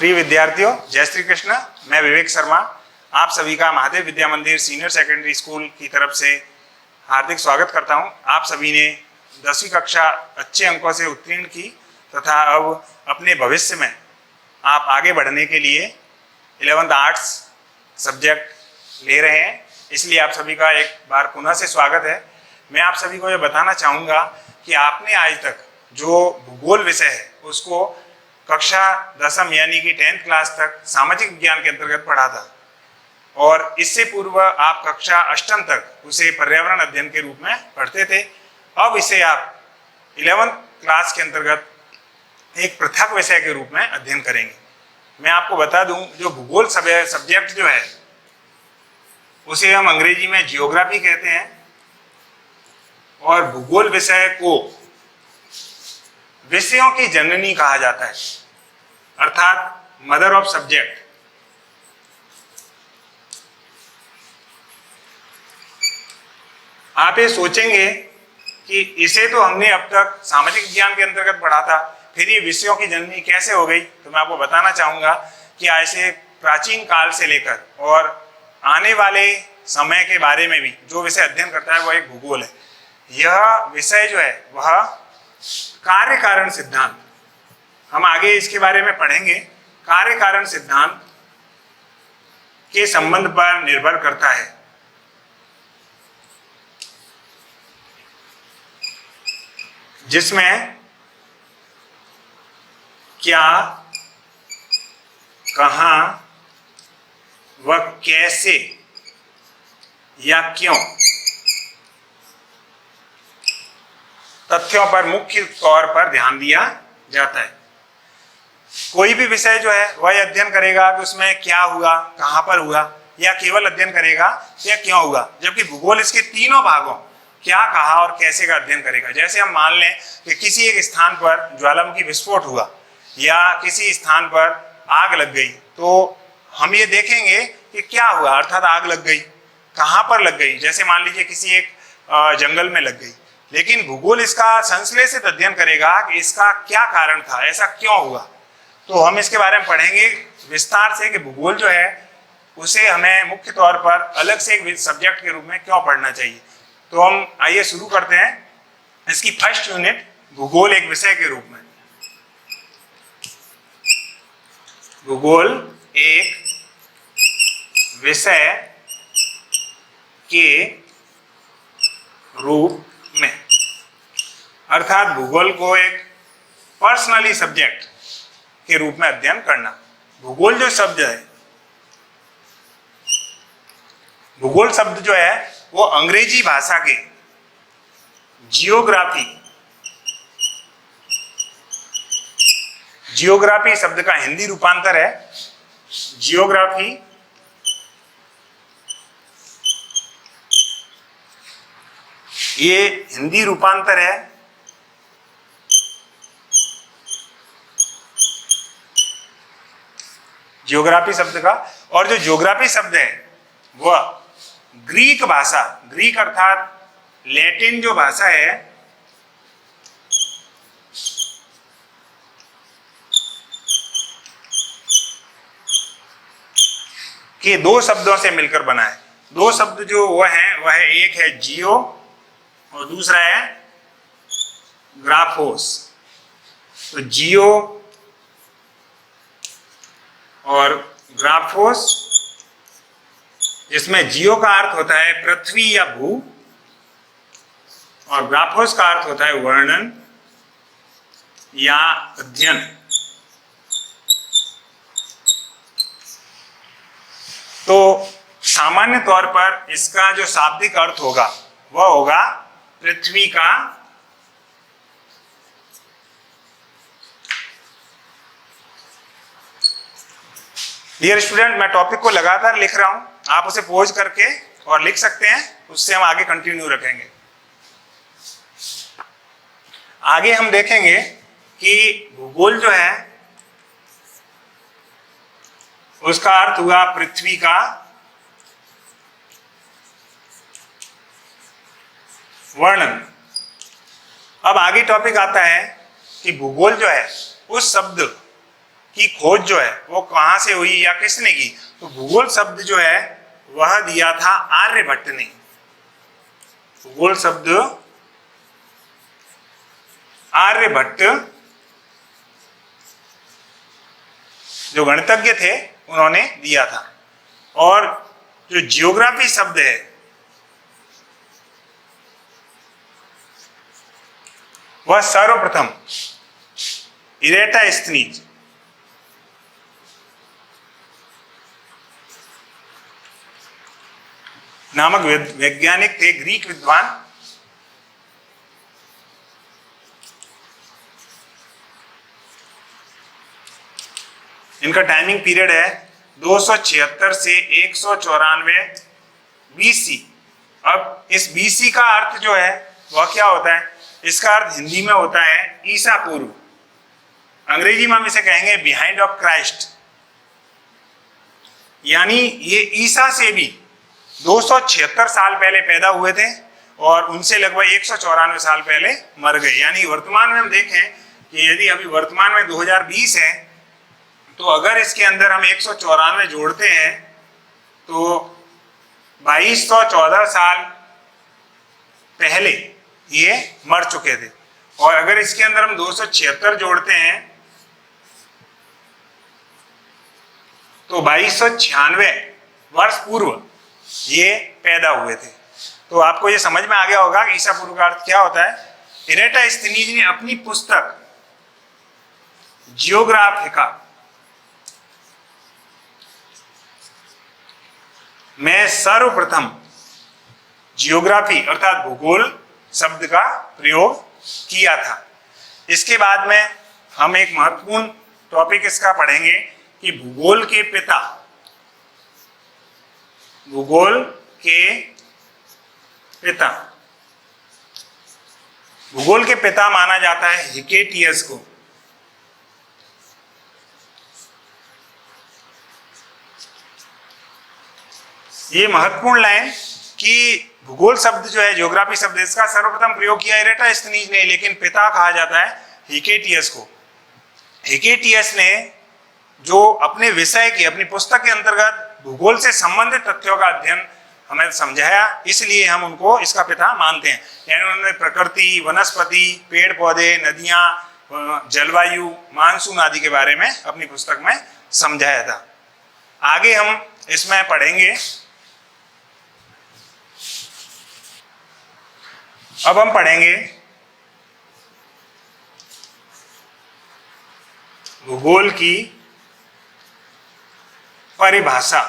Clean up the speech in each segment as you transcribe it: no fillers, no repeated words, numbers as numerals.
प्रिय विद्यार्थियों, जय श्री कृष्ण। मैं विवेक शर्मा आप सभी का महादेव विद्या मंदिर सीनियर सेकेंडरी स्कूल की तरफ से हार्दिक स्वागत करता हूं। आप सभी ने 10वीं कक्षा अच्छे अंकों से उत्तीर्ण की तथा अब अपने भविष्य में आप आगे बढ़ने के लिए 11th आर्ट्स सब्जेक्ट ले रहे हैं, इसलिए आप सभी का एक बार पुनः से स्वागत है। मैं आप सभी को यह बताना चाहूँगा कि आपने आज तक जो भूगोल विषय है उसको कक्षा 10वीं यानी कि 10th क्लास तक सामाजिक विज्ञान के अंतर्गत पढ़ा था और इससे पूर्व आप कक्षा 8वीं तक उसे पर्यावरण अध्ययन के रूप में पढ़ते थे। अब इसे आप 11th क्लास के अंतर्गत एक पृथक विषय के रूप में अध्ययन करेंगे। मैं आपको बता दूं, जो भूगोल सब्जेक्ट जो है उसे हम अंग्रेजी में जियोग्राफी कहते हैं और भूगोल विषय को विषयों की जननी कहा जाता है, अर्थात मदर ऑफ सब्जेक्ट। आप ये सोचेंगे कि इसे तो हमने अब तक सामाजिक विज्ञान के अंतर्गत पढ़ा था, फिर ये विषयों की जननी कैसे हो गई? तो मैं आपको बताना चाहूंगा कि ऐसे प्राचीन काल से लेकर और आने वाले समय के बारे में भी जो विषय अध्ययन करता है वह एक भूगोल है। यह विषय जो है वह कार्य कारण सिद्धांत, हम आगे इसके बारे में पढ़ेंगे, कार्य कारण सिद्धांत के संबंध पर निर्भर करता है। जिसमें क्या, कहां व कैसे या क्यों तथ्यों पर मुख्य तौर पर ध्यान दिया जाता है। कोई भी विषय जो है वह अध्ययन करेगा कि उसमें क्या हुआ, कहां पर हुआ, या केवल अध्ययन करेगा या क्यों हुआ, जबकि भूगोल इसके तीनों भागों क्या, कहा और कैसे का अध्ययन करेगा। जैसे हम मान लें कि किसी एक स्थान पर ज्वालामुखी विस्फोट हुआ या किसी स्थान पर आग लग गई, तो हम ये देखेंगे कि क्या हुआ, अर्थात आग लग गई, कहां पर लग गई, जैसे मान लीजिए किसी एक जंगल में लग गई। लेकिन भूगोल इसका संश्लेषित अध्ययन करेगा कि इसका क्या कारण था, ऐसा क्यों हुआ। तो हम इसके बारे में पढ़ेंगे विस्तार से कि भूगोल जो है उसे हमें मुख्य तौर पर अलग से एक सब्जेक्ट के रूप में क्यों पढ़ना चाहिए। तो हम आइए शुरू करते हैं इसकी फर्स्ट यूनिट, भूगोल एक विषय के रूप में। भूगोल एक विषय के रूप में, अर्थात भूगोल को एक पर्सनली सब्जेक्ट के रूप में अध्ययन करना। भूगोल जो शब्द है, भूगोल शब्द जो है वो अंग्रेजी भाषा के जियोग्राफी शब्द का हिंदी रूपांतर है जियोग्राफी। ये हिंदी रूपांतर है जियोग्राफी शब्द का। और जो ज्योग्राफी शब्द है वह ग्रीक भाषा, ग्रीक अर्थात लैटिन जो भाषा है के दो शब्दों से मिलकर बना है। दो शब्द जो वह है एक है जियो और दूसरा है ग्राफोस। तो जियो और ग्राफोस, जिसमें जियो का अर्थ होता है पृथ्वी या भू और ग्राफोस का अर्थ होता है वर्णन या अध्ययन। तो सामान्य तौर पर इसका जो शाब्दिक अर्थ होगा वह होगा पृथ्वी का डियर स्टूडेंट, मैं टॉपिक को लगातार लिख रहा हूं, आप उसे पॉज करके और लिख सकते हैं, उससे हम आगे कंटिन्यू रखेंगे। आगे हम देखेंगे कि भूगोल जो है उसका अर्थ हुआ पृथ्वी का वर्णन। अब आगे टॉपिक आता है कि भूगोल जो है उस शब्द की खोज जो है वो कहां से हुई या किसने की, तो भूगोल शब्द जो है वह दिया था आर्यभट्ट ने। भूगोल शब्द आर्यभट्ट जो गणितज्ञ थे उन्होंने दिया था। और जो जियोग्राफी शब्द है वह सर्वप्रथम इरेटास्थनीज नामक वैज्ञानिक थे, ग्रीक विद्वान। इनका टाइमिंग पीरियड है 276 से 194 बीसी। अब इस बीसी का अर्थ जो है वह क्या होता है, इसका अर्थ हिंदी में होता है ईसा पूर्व, अंग्रेजी में हम इसे कहेंगे बिहाइंड ऑफ क्राइस्ट। यानी ये ईसा से भी 276 साल पहले पैदा हुए थे और उनसे लगभग 194 साल पहले मर गए। यानी वर्तमान में हम देखें कि यदि अभी वर्तमान में 2020 है, तो अगर इसके अंदर हम 194 जोड़ते हैं तो 2214 साल पहले ये मर चुके थे। और अगर इसके अंदर हम 276 जोड़ते हैं तो 2296 वर्ष पूर्व ये पैदा हुए थे। तो आपको ये समझ में आ गया होगा कि ईसा पूर्व का अर्थ क्या होता है। इरेटास्थनीज ने अपनी पुस्तक जियोग्राफिका में सर्वप्रथम जियोग्राफी अर्थात भूगोल शब्द का प्रयोग किया था। इसके बाद में हम एक महत्वपूर्ण टॉपिक इसका पढ़ेंगे कि भूगोल के पिता, भूगोल के पिता, भूगोल के पिता माना जाता है हिकेटियस को। ये महत्वपूर्ण लाइन कि भूगोल शब्द जो है, ज्योग्राफी शब्द, इसका सर्वप्रथम प्रयोग किया इरेटास्थनीज ने, लेकिन पिता कहा जाता है हिकेटियस को। हिकेटियस ने जो अपने विषय की, अपनी पुस्तक के अंतर्गत भूगोल से संबंधित तथ्यों का अध्ययन हमें समझाया, इसलिए हम उनको इसका पिता मानते हैं। यानी उन्होंने प्रकृति, वनस्पति, पेड़ पौधे, नदियां, जलवायु, मानसून आदि के बारे में अपनी पुस्तक में समझाया था। आगे हम इसमें पढ़ेंगे। अब हम पढ़ेंगे भूगोल की परिभाषा।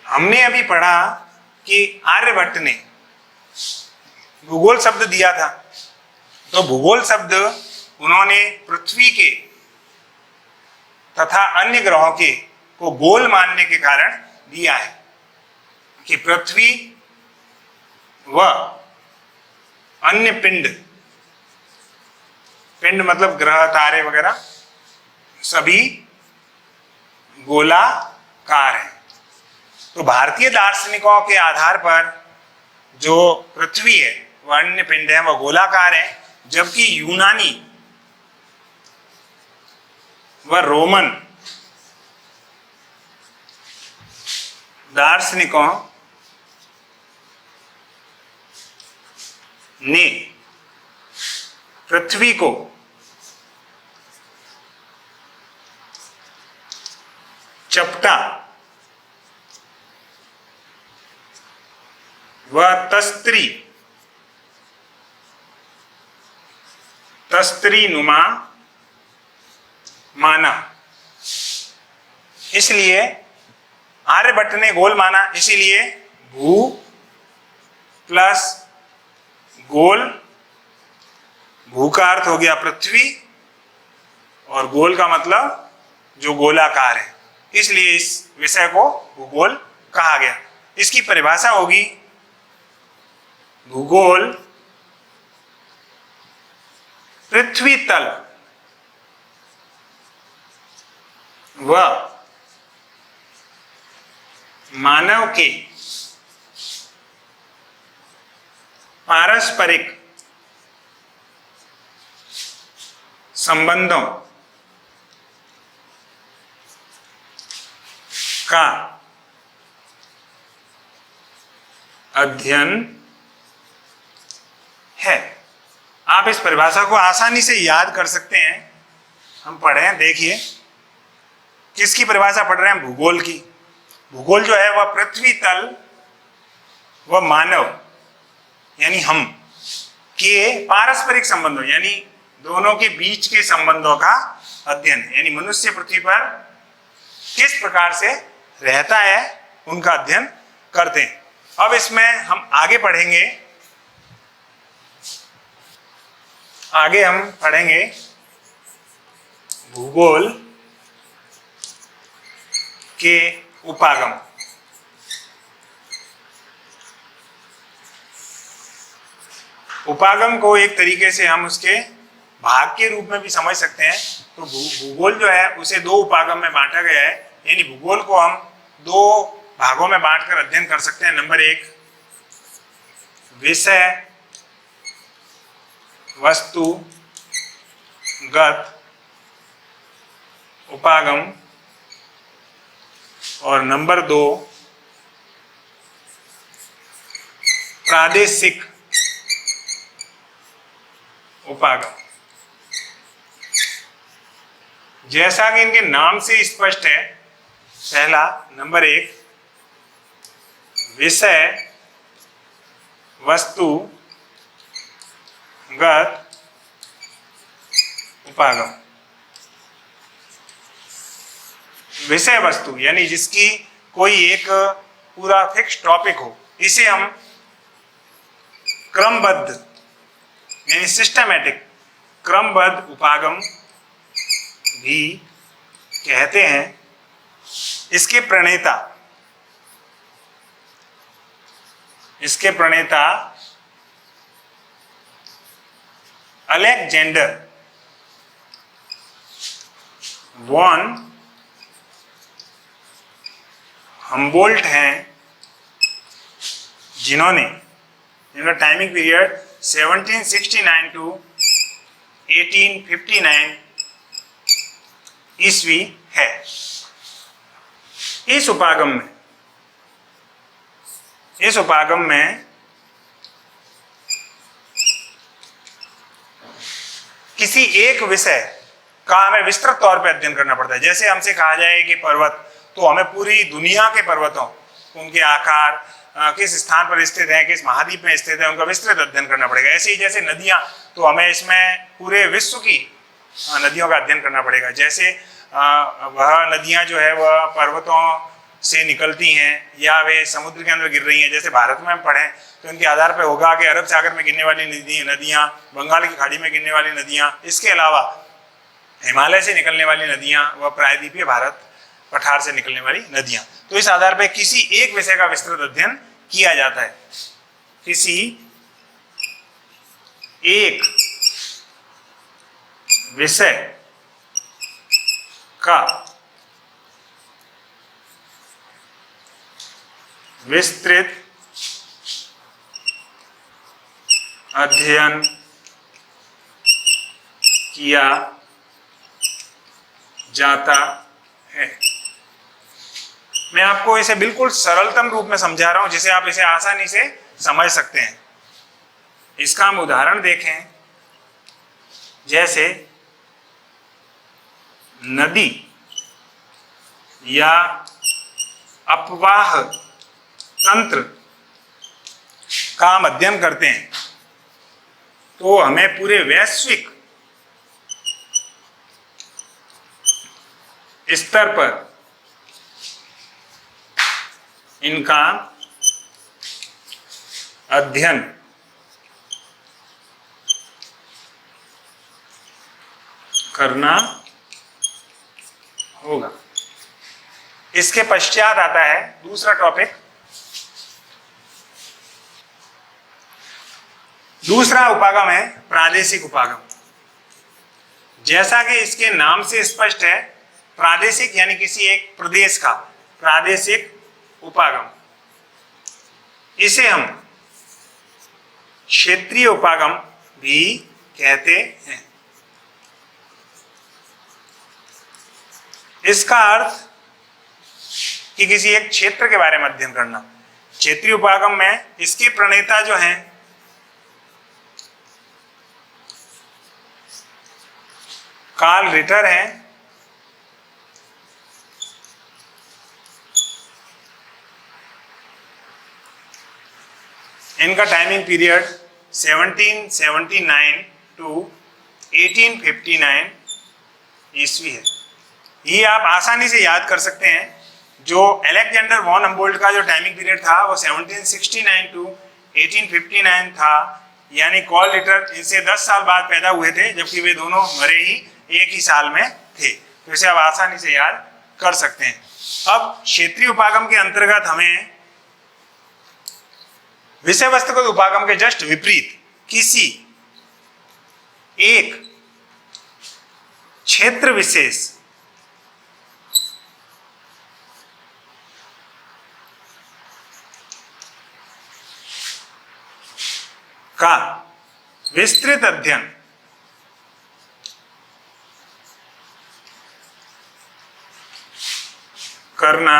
हमने अभी पढ़ा कि आर्यभट्ट ने भूगोल शब्द दिया था, तो भूगोल शब्द उन्होंने पृथ्वी के तथा अन्य ग्रहों के को गोल मानने के कारण दिया है कि पृथ्वी व अन्य पिंड, पिंड मतलब ग्रह, तारे वगैरह, सभी गोलाकार हैं। तो भारतीय दार्शनिकों के आधार पर जो पृथ्वी है वह अन्य पिंड है, वह गोलाकार है, जबकि यूनानी व रोमन दार्शनिकों ने पृथ्वी को चपटा व तस्त्री नुमा माना। इसलिए आर्यभट्ट ने गोल माना, इसीलिए भू प्लस गोल, भू का अर्थ हो गया पृथ्वी और गोल का मतलब जो गोलाकार है, इसलिए इस विषय को भूगोल कहा गया। इसकी परिभाषा होगी भूगोल पृथ्वी तल व मानव के पारस्परिक संबंधों का अध्ययन है। आप इस परिभाषा को आसानी से याद कर सकते हैं। हम पढ़ें, देखिए किसकी परिभाषा पढ़ रहे हैं? भूगोल की। भूगोल जो है वह पृथ्वी तल व मानव यानी हम के पारस्परिक संबंधों यानी दोनों के बीच के संबंधों का अध्ययन है। यानी मनुष्य पृथ्वी पर किस प्रकार से रहता है उनका अध्ययन करते हैं। अब इसमें हम आगे पढ़ेंगे, आगे हम पढ़ेंगे भूगोल के उपागम। उपागम को एक तरीके से हम उसके भाग के रूप में भी समझ सकते हैं। तो भूगोल जो है उसे दो उपागम में बांटा गया है। यानी भूगोल को हम दो भागों में बांटकर अध्ययन कर सकते हैं। नंबर एक, विषय वस्तुगत उपागम, और नंबर दो, प्रादेशिक उपागम। जैसा कि इनके नाम से स्पष्ट है, पहला नंबर एक, विषय वस्तुगत उपागम। विषय वस्तु यानी जिसकी कोई एक पूरा फिक्स टॉपिक हो, इसे हम क्रमबद्ध यानी सिस्टमैटिक क्रमबद्ध उपागम भी कहते हैं। इसके प्रणेता अलेक्जेंडर वॉन हम्बोल्ट हैं, जिन्होंने इनका टाइमिंग पीरियड 1769 टू 1859 ईस्वी है। इस उपागम में किसी एक विषय का हमें विस्तृत तौर पे अध्ययन करना पड़ता है। जैसे हमसे कहा जाए कि पर्वत, तो हमें पूरी दुनिया के पर्वतों, उनके आकार, किस स्थान पर स्थित है, किस महाद्वीप में स्थित है, उनका विस्तृत अध्ययन करना पड़ेगा। ऐसे ही जैसे नदियां, तो हमें इसमें पूरे विश्व की नदियों का अध्ययन करना पड़ेगा। जैसे वह नदियां जो है वह पर्वतों से निकलती हैं या वे समुद्र के अंदर गिर रही हैं। जैसे भारत में हम पढ़ें तो इनके आधार पर होगा कि अरब सागर में गिरने वाली नदियां, बंगाल की खाड़ी में गिरने वाली नदियां, इसके अलावा हिमालय से निकलने वाली नदियां, वह प्रायद्वीपीय भारत पठार से निकलने वाली नदियां। तो इस आधार पर किसी एक विषय का विस्तृत अध्ययन किया जाता है। किसी एक विषय का विस्तृत अध्ययन किया जाता है। मैं आपको इसे बिल्कुल सरलतम रूप में समझा रहा हूं, जिसे आप इसे आसानी से समझ सकते हैं। इसका हम उदाहरण देखें, जैसे नदी या अपवाह तंत्र का हम अध्ययन करते हैं, तो हमें पूरे वैश्विक स्तर पर इनका अध्ययन करना होगा। इसके पश्चात आता है दूसरा टॉपिक। दूसरा उपागम है प्रादेशिक उपागम। जैसा कि इसके नाम से स्पष्ट है, प्रादेशिक यानी किसी एक प्रदेश का प्रादेशिक उपागम। इसे हम क्षेत्रीय उपागम भी कहते हैं। इसका अर्थ कि किसी एक क्षेत्र के बारे में अध्ययन करना। क्षेत्रीय उपागम में इसके प्रणेता जो हैं कार्ल रिटर हैं। इनका टाइमिंग पीरियड 1779 टू 1859 ईस्वी है। ये आप आसानी से याद कर सकते हैं। जो अलेक्जेंडर वॉन हम्बोल्ट का जो टाइमिंग पीरियड था वो 1769 टू 1859 था, यानी कार्ल रिटर इनसे 10 साल बाद पैदा हुए थे, जबकि वे दोनों मरे ही एक ही साल में थे। तो इसे आप आसानी से याद कर सकते हैं। अब क्षेत्रीय उपागम के अंतर्गत हमें विषय वस्तुगत उपागम के जस्ट विपरीत किसी एक क्षेत्र विशेष का विस्तृत अध्ययन करना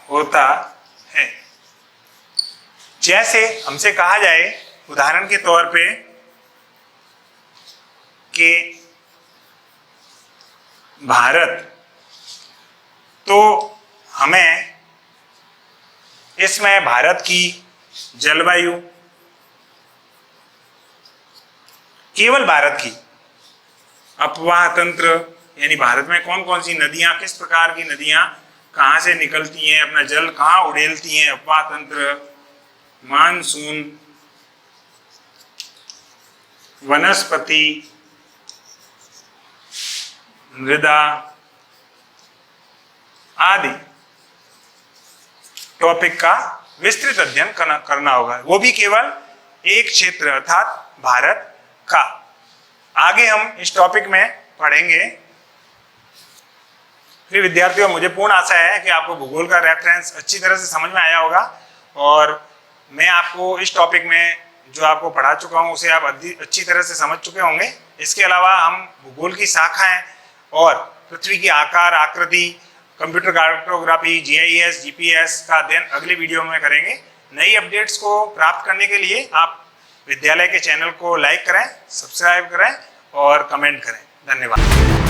होता है। जैसे हमसे कहा जाए उदाहरण के तौर पे कि भारत, तो हमें इसमें भारत की जलवायु, केवल भारत की अपवाह तंत्र, यानी भारत में कौन कौन सी नदियां, किस प्रकार की नदियां कहां से निकलती हैं, अपना जल कहां उड़ेलती हैं, अपवाह तंत्र, मानसून, वनस्पति, मृदा आदि टॉपिक का विस्तृत अध्ययन करना होगा, वो भी केवल एक क्षेत्र अर्थात भारत का। आगे हम इस टॉपिक में पढ़ेंगे। फिर विद्यार्थियों, मुझे पूर्ण आशा है कि आपको भूगोल का रेफरेंस अच्छी तरह से समझ में आया होगा और मैं आपको इस टॉपिक में जो आपको पढ़ा चुका हूं उसे आप अच्छी तरह से समझ चुके होंगे। इसके अलावा हम भूगोल की शाखाएं और पृथ्वी की आकार आकृति, कंप्यूटर कार्टोग्राफी, जीआईएस, जीपीएस का अध्ययन अगले वीडियो में करेंगे। नई अपडेट्स को प्राप्त करने के लिए आप विद्यालय के चैनल को लाइक करें, सब्सक्राइब करें और कमेंट करें। धन्यवाद।